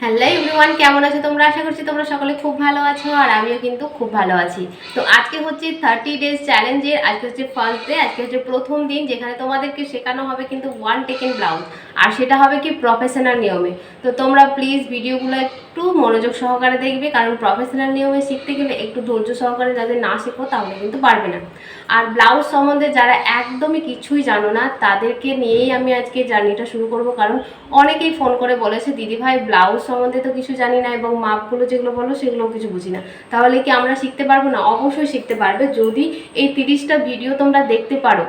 Hello everyone, কেমন আছো তোমরা? আশা করছি তোমরা সকলে খুব ভালো আছো আর আমিও কিন্তু খুব ভালো আছি। তো আজকে হচ্ছে 30 ডেজ চ্যালেঞ্জের, আজকে হচ্ছে ফার্স্ট ডে, আজকে হচ্ছে প্রথম দিন যেখানে তোমাদেরকে শেখানো হবে কিন্তু ওয়ান টেকেন ব্লাউজ, আর সেটা হবে কি প্রফেশনাল নিয়মে। তো তোমরা প্লিজ ভিডিওগুলো একটু মনোযোগ সহকারে দেখবে, কারণ প্রফেশনাল নিয়মে শিখতে গেলে একটু ধৈর্য সহকারে যাদের না শেখো তাহলে কিন্তু পারবে না। আর ব্লাউজ সম্বন্ধে যারা একদমই কিছুই জানো না তাদেরকে নিয়েই আমি আজকে জার্নিটা শুরু করব, কারণ অনেকেই ফোন করে বলেছে দিদি ভাই ব্লাউজ সম্বন্ধে তো কিছু জানি না এবং মাপগুলো যেগুলো বলো সেগুলোও কিছু বুঝি না, তাহলে কি আমরা শিখতে পারবো না? অবশ্যই শিখতে পারবে যদি এই 30টা ভিডিও তোমরা দেখতে পারো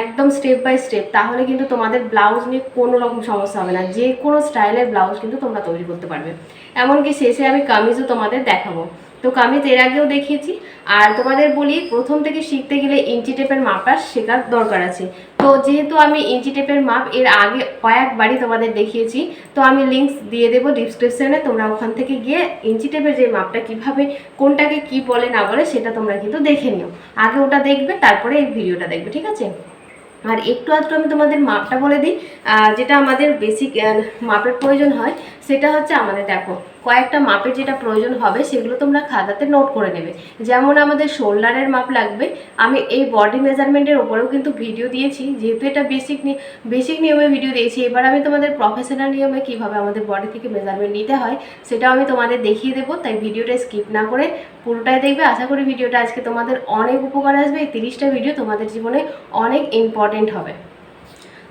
একদম স্টেপ বাই স্টেপ, তাহলে কিন্তু তোমাদের ব্লাউজ নিয়ে কোনো রকম সমস্যা হবে না। যে কোনো স্টাইলের ব্লাউজ কিন্তু তোমরা তৈরি করতে পারবে। এমনকি শেষে আমি কামিজও তোমাদের দেখাবো। তো কামিজ এর আগেও দেখিয়েছি। আর তোমাদের বলি, প্রথম থেকে শিখতে গেলে ইঞ্চি টেপের মাপটা শেখার দরকার আছে। তো যেহেতু আমি ইঞ্চি টেপের মাপ এর আগে কয়েকবারই তোমাদের দেখিয়েছি, তো আমি লিঙ্কস দিয়ে দেবো ডিসক্রিপশনে, তোমরা ওখান থেকে গিয়ে ইঞ্চি টেপের যে মাপটা কীভাবে কোনটাকে কি বলে না বলে সেটা তোমরা কিন্তু দেখে নিও। আগে ওটা দেখবে, তারপরে এই ভিডিওটা দেখবে, ঠিক আছে? আর একটু আধটু আমি তোমাদের মাপটা বলে দিই। যেটা আমাদের বেসিক মাপের প্রয়োজন হয় সেটা হচ্ছে, আমাদের দেখো কয়েকটা মাপের যেটা প্রয়োজন হবে সেগুলো তোমরা খাতাতে নোট করে নেবে। যেমন আমাদের শোল্ডারের মাপ লাগবে। আমি এই বডি মেজারমেন্টের ওপরেও কিন্তু ভিডিও দিয়েছি, যেহেতু এটা বেসিক নিয়মে ভিডিও দিয়েছি। এবার আমি তোমাদের প্রফেশনাল নিয়মে কীভাবে আমাদের বডি থেকে মেজারমেন্ট নিতে হয় সেটাও আমি তোমাদের দেখিয়ে দেবো, তাই ভিডিওটা স্কিপ না করে পুরোটাই দেখবে। আশা করি ভিডিওটা আজকে তোমাদের অনেক উপকার আসবে। এই 30টা ভিডিও তোমাদের জীবনে অনেক ইম্পর্টেন্ট হবে।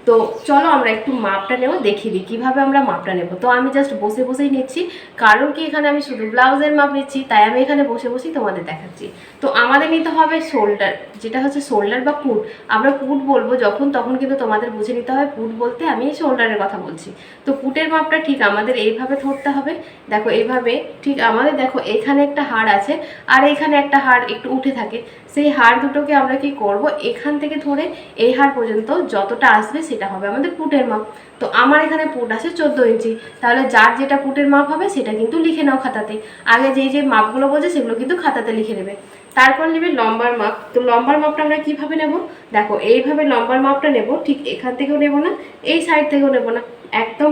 তো চলো আমরা একটু মাপটা নেব, দেখিয়ে দিই কীভাবে আমরা মাপটা নেব। তো আমি জাস্ট বসে বসেই নিচ্ছি, কারণ কি এখানে আমি শুধু ব্লাউজের মাপ নিচ্ছি, তাই আমি এখানে বসে বসেই তোমাদের দেখাচ্ছি। তো আমাদের নিতে হবে শোল্ডার, যেটা হচ্ছে শোল্ডার বা পুট। আমরা পুট বলবো যখন, তখন কিন্তু তোমাদের বুঝে নিতে হবে পুট বলতে আমি শোল্ডারের কথা বলছি। তো পুটের মাপটা ঠিক আমাদের এইভাবে ধরতে হবে। দেখো এইভাবে, ঠিক আমাদের দেখো এখানে একটা হাড় আছে আর এখানে একটা হাড় একটু উঠে থাকে। সেই হাড় দুটোকে আমরা কি করব, এখান থেকে ধরে এই হাড় পর্যন্ত যতটা আসবে সেটা হবে আমাদের পুটের মাপ। তো আমার এখানে পুট আছে 14 ইঞ্চি, তাহলে যার যেটা পুটের মাপ হবে সেটা কিন্তু লিখে নাও খাতাতে। আগে যে মাপগুলো বলছে সেগুলো কিন্তু খাতাতে লিখে নেবে। তারপর নেবে লম্বার মাপ। তো লম্বার মাপটা আমরা কীভাবে নেব, দেখো এইভাবে লম্বার মাপটা নেব। ঠিক এখান থেকেও নেব না, এই সাইড থেকেও নেব না, একদম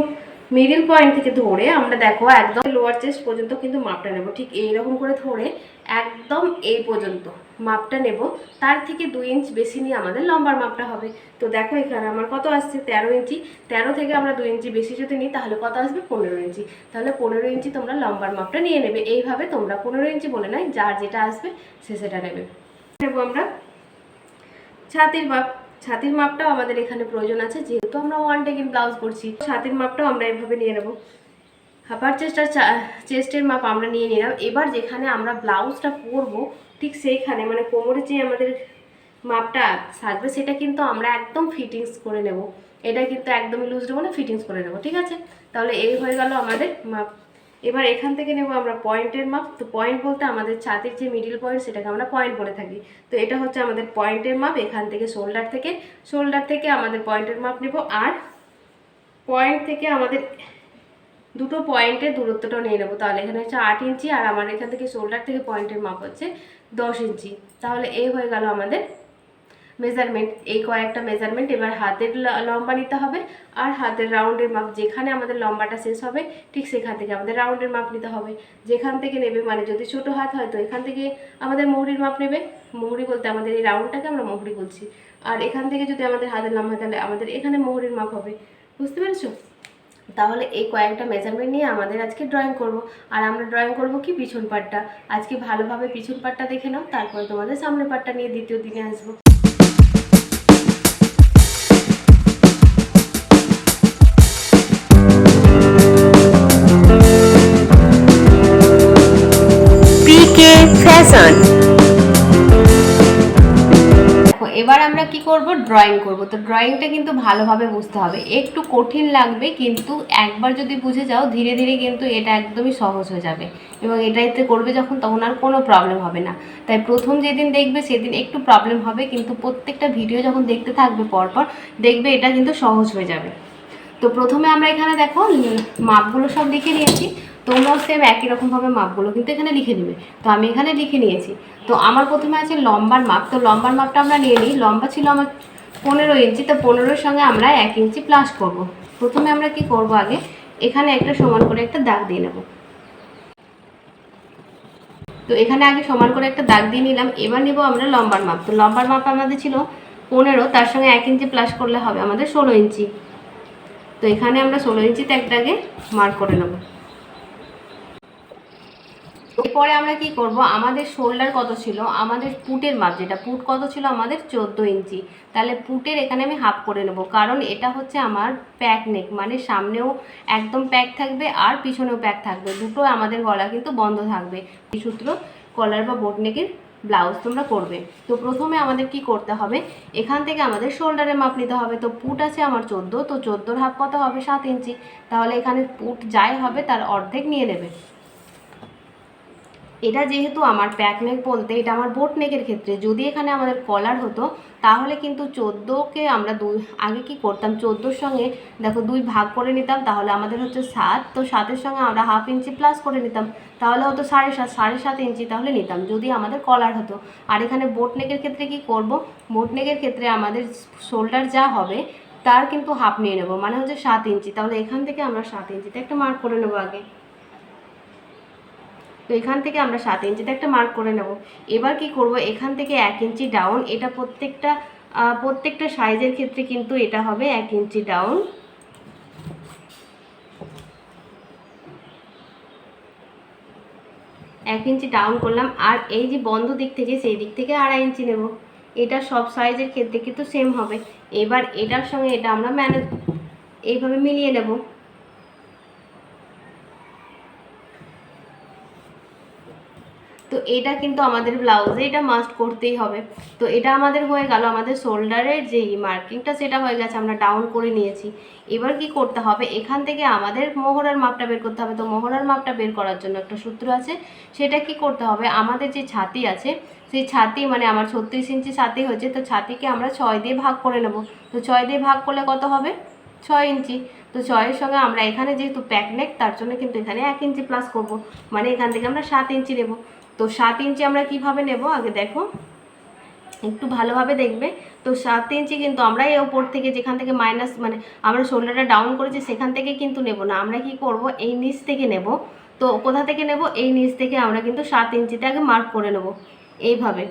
মিডিল পয়েন্ট থেকে ধরে আমরা দেখো একদম লোয়ার চেস্ট পর্যন্ত কিন্তু মাপটা নেব। ঠিক এইরকম করে ধরে একদম এই পর্যন্ত মাপটা নেব। তার থেকে 2 ইঞ্চ বেশি নিয়ে আমাদের লম্বার মাপটা হবে। তো দেখো এখানে আমার কত আসছে 13 ইঞ্চি। 13 থেকে আমরা 2 ইঞ্চি বেশি যদি নিই তাহলে কত আসবে 15 ইঞ্চি। তাহলে 15 ইঞ্চি তোমরা লম্বার মাপটা নিয়ে নেবে। এইভাবে তোমরা 15 ইঞ্চি বলে নয়, যার যেটা আসবে সে সেটা নেবে। নেব আমরা ছাতির মাপ। ছাতির মাপটাও আমাদের এখানে প্রয়োজন আছে, যেহেতু আমরা ওয়ান টেকিং ব্লাউজ করছি। ছাতির মাপটাও আমরা এভাবে নিয়ে নেব। হাফার চেস্টের মাপ আমরা নিয়ে নিলাম। এবার যেখানে আমরা ব্লাউজটা পরবো ঠিক সেইখানে, মানে কোমরে যে আমাদের মাপটা থাকবে সেটা কিন্তু আমরা একদম ফিটিংস করে নেব। এটা কিন্তু একদমই লুজ দেবো না, ফিটিংস করে নেব, ঠিক আছে? তাহলে এই হয়ে গেল আমাদের মাপ। এবার এখান থেকে নেব আমরা পয়েন্টের মাপ। তো পয়েন্ট বলতে আমাদের ছাতির যে মিডিল পয়েন্ট সেটাকে আমরা পয়েন্ট বলে থাকি। তো এটা হচ্ছে আমাদের পয়েন্টের মাপ। এখান থেকে শোল্ডার থেকে আমাদের পয়েন্টের মাপ নেব। আর পয়েন্ট থেকে আমাদের দুটো পয়েন্টের দূরত্বটাও নিয়ে নেবো। তাহলে এখানে হচ্ছে 8 ইঞ্চি আর আমার এখান থেকে শোল্ডার থেকে পয়েন্টের মাপ হচ্ছে 10 ইঞ্চি। তাহলে এই হয়ে গেল আমাদের মেজারমেন্ট, এই কয়েকটা মেজারমেন্ট। এবার হাতের লম্বা নিতে হবে আর হাতের রাউন্ডের মাপ। যেখানে আমাদের লম্বাটা শেষ হবে ঠিক সেখান থেকে আমাদের রাউন্ডের মাপ নিতে হবে। যেখান থেকে নেবে, মানে যদি ছোটো হাত হয় তো এখান থেকে আমাদের মোহরির মাপ নেবে। মোহরি বলতে আমাদের এই রাউন্ডটাকে আমরা মোহরি বলছি। আর এখান থেকে যদি আমাদের হাতের লম্বা হয় তাহলে আমাদের এখানে মোহরির মাপ হবে। বুঝতে পেরেছো? তাহলে এই কয়েকটা মেজারমেন্ট নিয়ে আমাদের আজকে ড্রয়িং করব। আর আমরা ড্রয়িং করব কি পিছন পাটটা। আজকে ভালোভাবে পিছন পাটটা দেখে নাও, তারপরে তোমাদের সামনের পাটটা নিয়ে দ্বিতীয় দিনে আসবো। পিকে ফ্যাশন। এবার আমরা কি করব, ড্রয়িং করব। তো ড্রয়িংটা কিন্তু ভালোভাবে বুঝতে হবে, একটু কঠিন লাগবে, কিন্তু একবার যদি বুঝে যাও ধীরে ধীরে কিন্তু এটা একদমই সহজ হয়ে যাবে এবং এটাতে করবে যখন তখন আর কোনো প্রবলেম হবে না। তাই প্রথম যেদিন দেখবে সেদিন একটু প্রবলেম হবে, কিন্তু প্রত্যেকটা ভিডিও যখন দেখতে থাকবে পরপর দেখবে এটা কিন্তু সহজ হয়ে যাবে। তো প্রথমে আমরা এখানে দেখো মাপগুলো সব লিখে নিয়েছি। তোমরাও সেম একই রকমভাবে মাপগুলো কিন্তু এখানে লিখে নেবে। তো আমি এখানে লিখে নিয়েছি। তো আমার প্রথমে আছে লম্বার মাপ। তো লম্বার মাপটা আমরা নিয়ে নিই। লম্বা ছিল আমার 15 ইঞ্চি। তো 15-এর সঙ্গে আমরা 1 ইঞ্চি প্লাস করব। প্রথমে আমরা কি করব, আগে এখানে একটা সমান করে একটা দাগ দিয়ে নেব। তো এখানে আগে সমান করে একটা দাগ দিয়ে নিলাম। এবার নেব আমরা লম্বার মাপ। তো লম্বার মাপ আমাদের ছিল 15, তার সঙ্গে 1 ইঞ্চি প্লাস করলে হবে আমাদের 16 ইঞ্চি। তো এখানে আমরা 16 ইঞ্চিতে এক দাগে মার্ক করে নেব। এরপরে আমরা কি করব, আমাদের শোল্ডার কত ছিল, আমাদের পুটের মাপ যেটা, পুট কত ছিল আমাদের 14 ইঞ্চি। তাহলে পুটের এখানে আমি হাফ করে নেব, কারণ এটা হচ্ছে আমার প্যাক নেক, মানে সামনেও একদম প্যাক থাকবে আর পিছনেও প্যাক থাকবে, দুটো আমাদের গলা কিন্তু বন্ধ থাকবে। এই সূত্র কলার বা বোট নেকের ব্লাউজ তোমরা করবে। তো প্রথমে আমাদের কি করতে হবে, এখান থেকে আমাদের শোল্ডারের মাপ নিতে হবে। তো পুট আছে আমার 14, তো 14-র হাফ কত হবে 7 ইঞ্চি। তাহলে এখানে পুট যাই হবে তার অর্ধেক নিয়ে নেবে। এটা যেহেতু আমার প্যাক নেক বলতে এটা আমার বোট নেকের ক্ষেত্রে, যদি এখানে আমাদের কলার হতো তাহলে কিন্তু 14কে আমরা আগে কি করতাম, 14-র সঙ্গে দেখো 2 ভাগ করে নিতাম, তাহলে আমাদের হচ্ছে 7। তো 7-এর সঙ্গে আমরা হাফ ইঞ্চি প্লাস করে নিতাম, তাহলে হতো 7.5, 7.5 ইঞ্চি তাহলে নিতাম যদি আমাদের কলার হতো। আর এখানে বোট নেকের ক্ষেত্রে কি করব, বোট নেকের ক্ষেত্রে আমাদের শোল্ডার যা হবে তার কিন্তু হাফ নিয়ে নেব, মানে হচ্ছে 7 ইঞ্চি। তাহলে এখান থেকে আমরা 7 ইঞ্চিতে একটা মার্ক করে নেবো আগে। তো এখান থেকে আমরা 7 ইঞ্চিতে একটা মার্ক করে নেব। এবার কি করব, এখান থেকে 1 ইঞ্চি ডাউন, এটা প্রত্যেকটা সাইজের ক্ষেত্রে কিন্তু এটা হবে 1 ইঞ্চি ডাউন। এক ইঞ্চি ডাউন করলাম, আর এই যে বন্ধ দিক থেকে সেই দিক থেকে 2.5 ইঞ্চি নেব। এটা সব সাইজের ক্ষেত্রে কিন্তু সেম হবে। এবার এটার সঙ্গে এটা আমরা এইভাবে মিলিয়ে নেব। তো এটা কিন্তু আমাদের ব্লাউজে এটা মাস্ট করতেই হবে। তো এটা আমাদের হয়ে গেল, আমাদের শোল্ডারের যেই মার্কিংটা সেটা হয়ে গেছে, আমরা ডাউন করে নিয়েছি। এবার কি করতে হবে, এখান থেকে আমাদের মোহরার মাপটা বের করতে হবে। তো মোহরার মাপটা বের করার জন্য একটা সূত্র আছে, সেটা কি করতে হবে, আমাদের যে ছাতি আছে সেই ছাতি, মানে আমার 36 ইঞ্চি ছাতি হয়েছে, তো ছাতিকে আমরা 6 দিয়ে ভাগ করে নেব। তো 6 দিয়ে ভাগ করলে কত হবে 6 ইঞ্চি। তো 6-এর সঙ্গে আমরা এখানে যেহেতু প্যাক নেক তার জন্য কিন্তু এখানে 1 ইঞ্চি প্লাস করব, মানে এখান থেকে আমরা 7 ইঞ্চি নেব। তো 7 ইঞ্চি আমরা কিভাবে নেব আগে দেখো, একটু ভালোভাবে দেখবে। তো 7 ইঞ্চি কিন্তু আমরা এই ওপর থেকে যেখান থেকে মাইনাস, মানে আমরা শোল্ডারটা ডাউন করেছি সেখান থেকে কিন্তু নেব না, আমরা কি করব এই নিচ থেকে নেব। তো কোথা থেকে নেব, এই নিচ থেকে আমরা কিন্তু 7 ইঞ্চিতে আগে মার্ক করে নেব এইভাবে।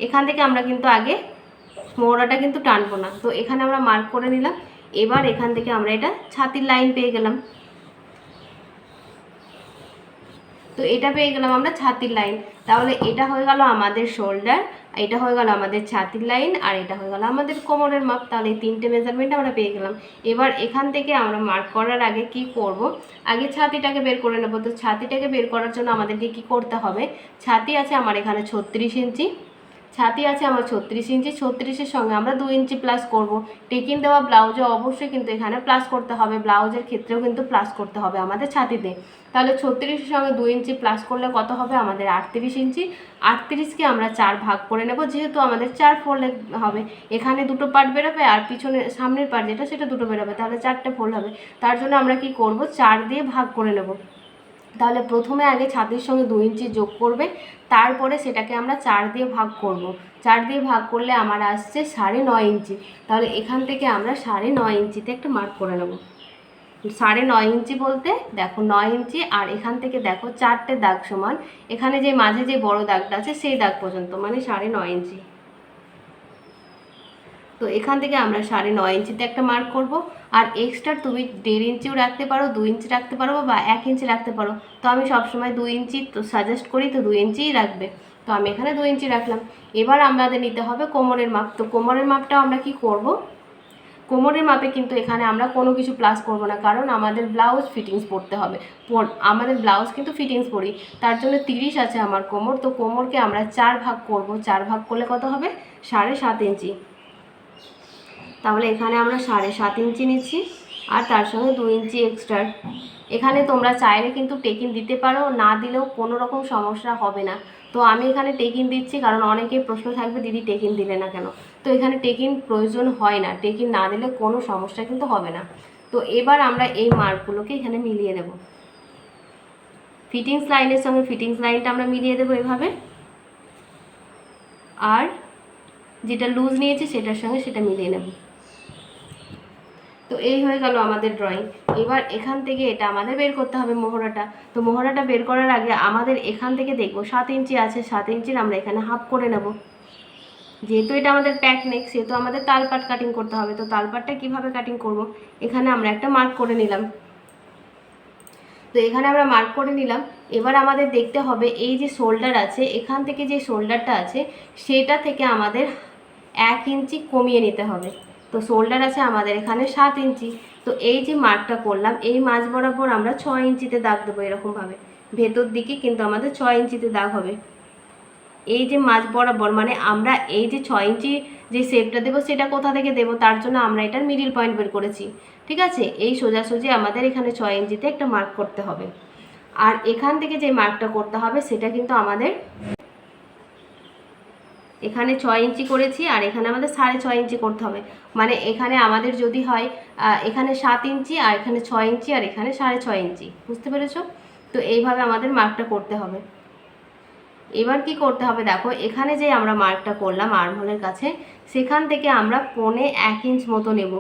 এখান থেকে আমরা কিন্তু আগে মোহরাটা কিন্তু টানবো না। তো এখানে আমরা মার্ক করে নিলাম। এবার এখান থেকে আমরা এটা ছাতির লাইন পেয়ে গেলাম। তো এটা পেয়ে গেলাম আমরা ছাতির লাইন। তাহলে এটা হয়ে গেল আমাদের শোল্ডার, এটা হয়ে গেল আমাদের ছাতির লাইন, আর এটা হয়ে গেল আমাদের কোমরের মাপ। তাহলে এই 3টে মেজারমেন্ট আমরা পেয়ে গেলাম। এবার এখান থেকে আমরা মার্ক করার আগে কি করব, আগে ছাতিটাকে বের করে নেব। তো ছাতিটাকে বের করার জন্য আমাদেরকে কি করতে হবে, ছাতি আছে আমার এখানে 36 ইঞ্চি, ছাতি আছে আমার 36 ইঞ্চি, 36-এর সঙ্গে আমরা 2 ইঞ্চি প্লাস করব। টেকিং দেওয়া ব্লাউজে অবশ্যই কিন্তু এখানে প্লাস করতে হবে, ব্লাউজের ক্ষেত্রেও কিন্তু প্লাস করতে হবে আমাদের ছাতিতে। তাহলে 36-এর সঙ্গে 2 ইঞ্চি প্লাস করলে কত হবে আমাদের 38 ইঞ্চি। 38কে আমরা 4 ভাগ করে নেব, যেহেতু আমাদের 4 ফোল্ড হবে, এখানে দুটো পার্ট বেরোবে আর পিছনে সামনের পার্ট যেটা সেটা দুটো বেরোবে, তাহলে 4টে ফোল্ড হবে। তার জন্য আমরা কি করব, 4 দিয়ে ভাগ করে নেব। তাহলে প্রথমে আগে ছাতির সঙ্গে 2 ইঞ্চি যোগ করবে, তারপরে সেটাকে আমরা 4 দিয়ে ভাগ করব। 4 দিয়ে ভাগ করলে আমার আসছে 9.5 ইঞ্চি। তাহলে এখান থেকে আমরা 9.5 ইঞ্চিতে একটা মার্ক করে নেব। 9.5 ইঞ্চি বলতে দেখো 9 ইঞ্চি, আর এখান থেকে দেখো 4টে দাগ সমান, এখানে যে মাঝে যে বড় দাগটা আছে সেই দাগ পর্যন্ত, মানে 9.5 ইঞ্চি। তো এখান থেকে আমরা 9.5 ইঞ্চিতে একটা মার্ক করব। আর এক্সট্রা তুমি 1.5 ইঞ্চিও রাখতে পারো, 2 ইঞ্চি রাখতে পারো, বা 1 ইঞ্চি রাখতে পারো। তো আমি সবসময় 2 ইঞ্চি তো সাজেস্ট করি, তো 2 ইঞ্চিই রাখবে। তো আমি এখানে 2 ইঞ্চি রাখলাম। এবার আমাদের নিতে হবে কোমরের মাপ। তো কোমরের মাপটাও আমরা কি করব, কোমরের মাপে কিন্তু এখানে আমরা কোনো কিছু প্লাস করব না, কারণ আমাদের ব্লাউজ ফিটিংস পরতে হবে। আমাদের ব্লাউজ কিন্তু ফিটিংস পরি, তার জন্য 30 আছে আমার কোমর। তো কোমরকে আমরা 4 ভাগ করব, 4 ভাগ করলে কত হবে 7.5 ইঞ্চি। তাহলে এখানে আমরা 7.5 ইঞ্চি নিচ্ছি, আর তার সঙ্গে 2 ইঞ্চি এক্সট্রা। এখানে তোমরা চাইলে কিন্তু টেকিন দিতে পারো, না দিলেও কোনো রকম সমস্যা হবে না। তো আমি এখানে টেকিন দিচ্ছি, কারণ অনেকেই প্রশ্ন থাকবে দিদি টেকিন দিলে না কেন। তো এখানে টেকিন প্রয়োজন হয় না, টেকিন না দিলে কোনো সমস্যা কিন্তু হবে না। তো এবার আমরা এই মার্কগুলোকে এখানে মিলিয়ে দেব। ফিটিংস লাইনের সঙ্গে ফিটিংস লাইনটা আমরা মিলিয়ে দেবো এভাবে, আর যেটা লুজ নিয়েছি সেটার সঙ্গে সেটা মিলিয়ে নেব। তো এই হয়ে গেল আমাদের ড্রয়িং। এবার এখান থেকে এটা আমাদের বের করতে হবে মোহরাটা। তো মোহরাটা বের করার আগে আমাদের এখান থেকে দেখবো 7 ইঞ্চি আছে, 7 ইঞ্চির আমরা এখানে হাফ করে নেব। যেহেতু এটা আমাদের প্যাক নেক সেহেতু আমাদের তালপাট কাটিং করতে হবে। তো তালপাটটা কিভাবে কাটিং করব, এখানে আমরা একটা মার্ক করে নিলাম। তো এখানে আমরা মার্ক করে নিলাম। এবার আমাদের দেখতে হবে এই যে শোল্ডার আছে, এখান থেকে যে শোল্ডারটা আছে সেটা থেকে আমাদের 1 ইঞ্চি কমিয়ে নিতে হবে। তো শোল্ডার আছে আমাদের এখানে 7 ইঞ্চি। তো এই যে মার্কটা করলাম এই মাঝ বরাবর আমরা 6 ইঞ্চিতে দাগ দেবো এরকমভাবে। ভেতর দিকে কিন্তু আমাদের 6 ইঞ্চিতে দাগ হবে। এই যে মাঝ বরাবর মানে আমরা এই যে 6 ইঞ্চি যে শেপটা দেবো সেটা কোথা থেকে দেবো, তার জন্য আমরা এটার মিডিল পয়েন্ট বের করেছি। ঠিক আছে, এই সোজাসুজি আমাদের এখানে 6 ইঞ্চিতে একটা মার্ক করতে হবে। আর এখান থেকে যে মার্কটা করতে হবে সেটা কিন্তু আমাদের এখানে 6 ইঞ্চি করেছি আর এখানে আমাদের 6.5 ইঞ্চি করতে হবে। মানে এখানে আমাদের যদি হয় এখানে 7 ইঞ্চি আর এখানে 6 ইঞ্চি আর এখানে 6.5 ইঞ্চি, বুঝতে পেরেছো? তো এইভাবে আমাদের মার্কটা করতে হবে। এবার কি করতে হবে দেখো, এখানে যে আমরা মার্কটা করলাম আর্মহোলের কাছে সেখান থেকে আমরা 1.25 ইঞ্চ মতো নেব।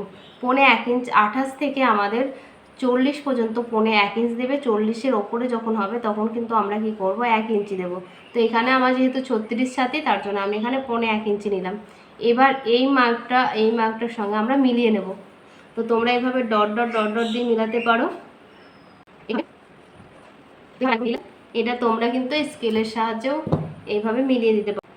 1.25 ইঞ্চ 28 থেকে আমাদের 40 পর্যন্ত 1.25 ইঞ্চ দেবে। 40-এর ওপরে যখন হবে তখন কিন্তু আমরা কি করব 1 ইঞ্চি দেব। তো এখানে আমার যেহেতু 36 ছাতি তার জন্য আমি এখানে 1.25 ইঞ্চি নিলাম। এবার এই মার্কটার সঙ্গে আমরা মিলিয়ে নেব। তো তোমরা এইভাবে ডট ডট ডট ডট দিয়ে মিলাতে পারো। এটা তোমরা কিন্তু স্কেলের সাহায্যেও এইভাবে মিলিয়ে দিতে পারো।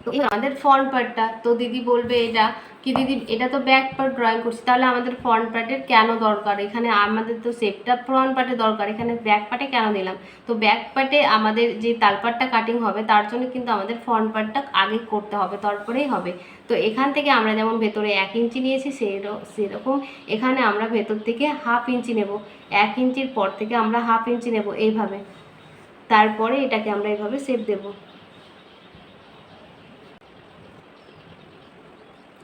তো আমাদের ফ্রন্ট পার্টটা, তো দিদি বলবে এটা কি দিদি এটা তো ব্যাক পার্ট ড্রয়িং করছি, তাহলে আমাদের ফ্রন্ট পার্টের কেন দরকার? এখানে আমাদের তো শেপটা ফ্রন্ট পার্টে দরকার, এখানে ব্যাক পার্টে কেন দিলাম? তো ব্যাক পার্টে আমাদের যে তালপাটটা কাটিং হবে তার জন্য কিন্তু আমাদের ফ্রন্ট পার্টটা আগে করতে হবে, তারপরেই হবে। তো এখান থেকে আমরা যেমন ভেতরে 1 ইঞ্চি নিয়েছি সেরকম এখানে আমরা ভেতর থেকে 1/2 ইঞ্চি নেব। 1 ইঞ্চির পর থেকে আমরা 1/2 ইঞ্চি নেব এইভাবে। তারপরে এটাকে আমরা এইভাবে শেপ দেবো।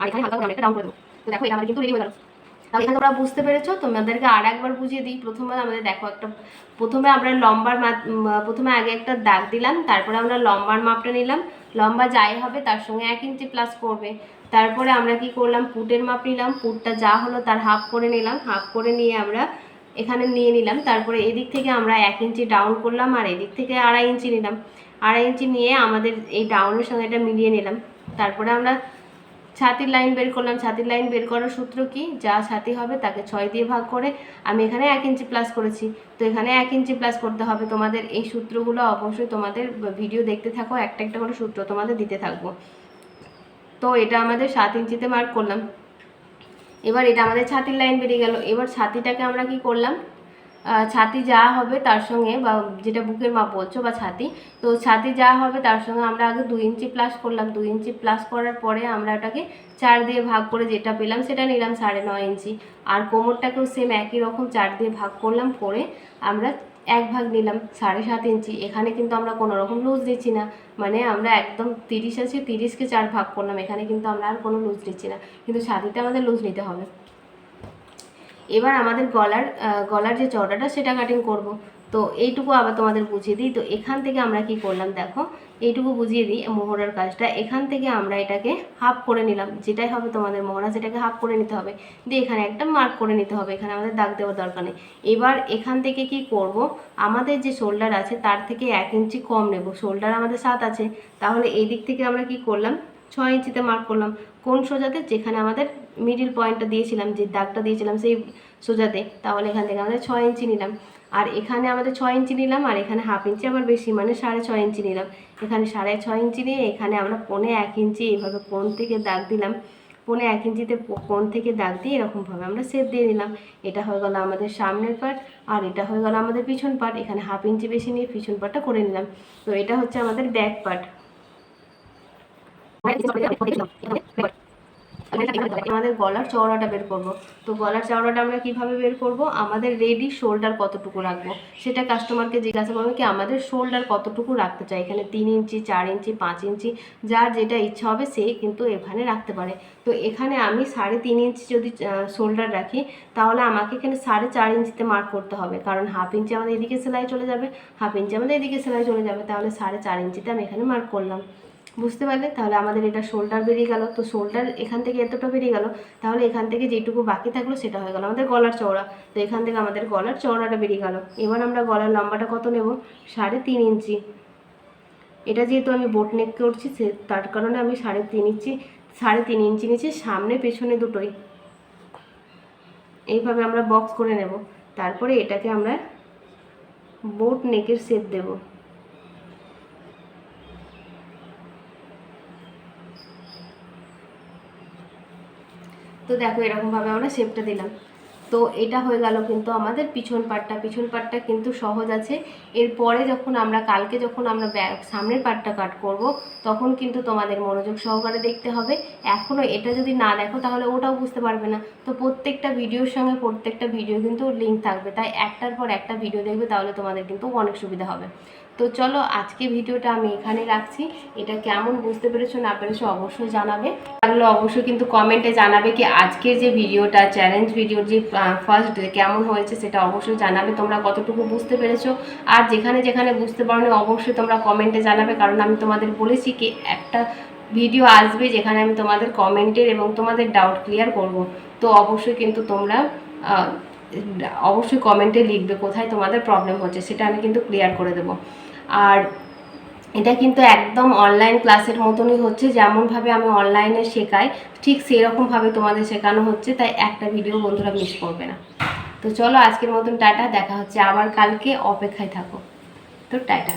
আর এখানে হালকা করে আমরা একটা ডাউন করে দেবো। তো দেখো এটা আমাদের কিন্তু রেডি হয়ে গেল। তাহলে এখানে তোমরা বুঝতে পেরেছো? তোমাদেরকে আর একবার বুঝিয়ে দিই। প্রথমে আমাদের দেখো একটা প্রথমে আমরা প্রথমে আগে একটা দাগ দিলাম, তারপরে আমরা লম্বার মাপটা নিলাম। লম্বা যাই হবে তার সঙ্গে 1 ইঞ্চি প্লাস করবে। তারপরে আমরা কি করলাম, পুটের মাপ নিলাম, পুটটা যা হলো তার হাফ করে নিলাম, হাফ করে নিয়ে আমরা এখানে নিয়ে নিলাম। তারপরে এদিক থেকে আমরা 1 ইঞ্চি ডাউন করলাম আর এদিক থেকে 2.5 ইঞ্চি নিলাম। 2.5 ইঞ্চি নিয়ে আমাদের এই ডাউনের সঙ্গে এটা মিলিয়ে নিলাম। তারপরে আমরা ছাতির লাইন বের করলাম। ছাতির লাইন বের করার সূত্র কি, যা ছাতি হবে তাকে 6 দিয়ে ভাগ করে আমি এখানে 1 ইঞ্চি প্লাস করেছি। তো এখানে 1 ইঞ্চি প্লাস করতে হবে। তোমাদের এই সূত্রগুলো অবশ্যই তোমাদের ভিডিও দেখতে থাকো, একটা একটা করে সূত্র তোমাদের দিতে থাকবো। তো এটা আমাদের 7 ইঞ্চিতে মার্ক করলাম। এবার এটা আমাদের ছাতির লাইন বেরিয়ে গেল। এবার ছাতিটাকে আমরা কি করলাম, ছাতি যা হবে তার সঙ্গে, বা যেটা বুকের মাপ বলছো বা ছাতি, তো ছাতি যা হবে তার সঙ্গে আমরা আগে 2 ইঞ্চি প্লাস করলাম। 2 ইঞ্চি প্লাস করার পরে আমরা ওটাকে 4 দিয়ে ভাগ করে যেটা পেলাম সেটা নিলাম 9.5 ইঞ্চি। আর কোমরটাকেও সেম একই রকম 4 দিয়ে ভাগ করলাম, করে আমরা 1 ভাগ নিলাম 7.5 ইঞ্চি। এখানে কিন্তু আমরা কোনো রকম লুজ দিচ্ছি না, মানে আমরা একদম 30 আছে 30কে 4 ভাগ করলাম, এখানে কিন্তু আমরা আর কোনো লুজ দিচ্ছি না, কিন্তু ছাতিতে আমাদের লুজ নিতে হবে। এবার আমাদের গলার যে চওড়াটা সেটা কাটিং করব। তো এইটুকু আবার তোমাদের বুঝিয়ে দিই। তো এখান থেকে আমরা কি করলাম দেখো, এইটুকু বুঝিয়ে দিই মোহরার কাজটা। এখান থেকে আমরা এটাকে হাফ করে নিলাম, যেটাই হবে তোমাদের মোহরা সেটাকে হাফ করে নিতে হবে, দিয়ে এখানে একটা মার্ক করে নিতে হবে। এখানে আমাদের দাগ দেওয়ার দরকার নেই। এবার এখান থেকে কি করব, আমাদের যে শোল্ডার আছে তার থেকে 1 ইঞ্চি কম নেব। শোল্ডার আমাদের 7 আছে, তাহলে এই দিক থেকে আমরা কি করলাম 6 ইঞ্চিতে মার্ক করলাম। কোন সোজাতে, যেখানে আমাদের মিডিল পয়েন্টটা দিয়েছিলাম, যে দাগটা দিয়েছিলাম সেই সোজাতে। তাহলে এখান থেকে আমাদের 6 ইঞ্চি নিলাম, আর এখানে আমাদের 6 ইঞ্চি নিলাম, আর এখানে 1/2 ইঞ্চি আবার বেশি, মানে 6.5 ইঞ্চি নিলাম। এখানে 6.5 ইঞ্চি নিয়ে এখানে আমরা 1.25 ইঞ্চি এইভাবে কোণ থেকে দাগ দিলাম। 1.25 ইঞ্চিতে কোণ থেকে দাগ দিয়ে এরকমভাবে আমরা শেপ দিয়ে দিলাম। এটা হয়ে গেল আমাদের সামনের পার্ট, আর এটা হয়ে গেল আমাদের পিছন পার্ট। এখানে 1/2 ইঞ্চি বেশি নিয়ে পিছন পার্টটা করে নিলাম। তো এটা হচ্ছে আমাদের ব্যাক পার্ট। আমাদের গলার চওড়াটা বের করব। তো গলার চওড়াটা আমরা কিভাবে বের করব, আমাদের রেডি শোল্ডার কতটুকু রাখবো সেটা কাস্টমারকে জিজ্ঞাসা করবো কি আমাদের শোল্ডার কতটুকু রাখতে চাই। এখানে 3 ইঞ্চি 4 ইঞ্চি 5 ইঞ্চি যার যেটা ইচ্ছা হবে সে কিন্তু এখানে রাখতে পারে। তো এখানে আমি 3.5 ইঞ্চি যদি শোল্ডার রাখি তাহলে আমাকে এখানে 4.5 ইঞ্চিতে মার্ক করতে হবে, কারণ 1/2 ইঞ্চি আমাদের এদিকে সেলাই চলে যাবে, 1/2 ইঞ্চি আমাদের এদিকে সেলাই চলে যাবে, তাহলে 4.5 ইঞ্চিতে আমি এখানে মার্ক করলাম। বুঝতে পারলে? তাহলে আমাদের এটা শোল্ডার বেরিয়ে গেল। তো শোল্ডার এখান থেকে এতটা বেরিয়ে গেল, তাহলে এখান থেকে যেটুকু বাকি থাকলো সেটা হয়ে গেল আমাদের গলার চওড়া। তো এখান থেকে আমাদের গলার চওড়াটা বেরিয়ে গেল। এবার আমরা গলার লম্বাটা কত নেব? 3.5 ইঞ্চি। এটা যেহেতু আমি বোট নেক করছি তার কারণে আমি 3.5 ইঞ্চি নিচে, সামনে পেছনে দুটোই এইভাবে আমরা বক্স করে নেব। তারপরে এটাকে আমরা বোট নেকের শেপ দেব। তো দেখো এরকমভাবে আমরা শেপটা দিলাম। তো এটা হয়ে গেল কিন্তু আমাদের পিছন পাটটা কিন্তু সহজ আছে। এরপরে যখন আমরা কালকে যখন আমরা সামনের পাটটা কাট করব, তখন কিন্তু তোমাদের মনোযোগ সহকারে দেখতে হবে। এখনও এটা যদি না দেখো তাহলে ওটাও বুঝতে পারবে না। তো প্রত্যেকটা ভিডিওর সঙ্গে প্রত্যেকটা ভিডিও কিন্তু লিঙ্ক থাকবে, তাই একটার পর একটা ভিডিও দেখবে, তাহলে তোমাদের কিন্তু অনেক সুবিধা হবে। তো চলো আজকে ভিডিওটা আমি এখানে রাখছি। এটা কেমন বুঝতে পেরেছো না পেরেছো অবশ্যই জানাবে। তাহলে অবশ্যই কিন্তু কমেন্টে জানাবে কি আজকের যে ভিডিওটা চ্যালেঞ্জ ভিডিওর যে ফার্স্ট ডে কেমন হয়েছে সেটা অবশ্যই জানাবে, তোমরা কতটুকু বুঝতে পেরেছো। আর যেখানে যেখানে বুঝতে পারোনি অবশ্যই তোমরা কমেন্টে জানাবে, কারণ আমি তোমাদের বলেছি কি একটা ভিডিও আসবে যেখানে আমি তোমাদের কমেন্টের এবং তোমাদের ডাউট ক্লিয়ার করব। তো অবশ্যই কিন্তু তোমরা অবশ্যই কমেন্টে লিখবে কোথায় তোমাদের প্রবলেম হচ্ছে, সেটা আমি কিন্তু ক্লিয়ার করে দেবো। আর এটা কিন্তু একদম অনলাইন ক্লাসের মতনই হচ্ছে, যেমনভাবে আমি অনলাইনে শেখাই ঠিক সেরকমভাবে তোমাদের শেখানো হচ্ছে, তাই একটা ভিডিও বন্ধুরা মিস করবে না। তো চলো আজকের মতন টাটা, দেখা হচ্ছে আবার কালকে, অপেক্ষায় থাকো। তো টাটা।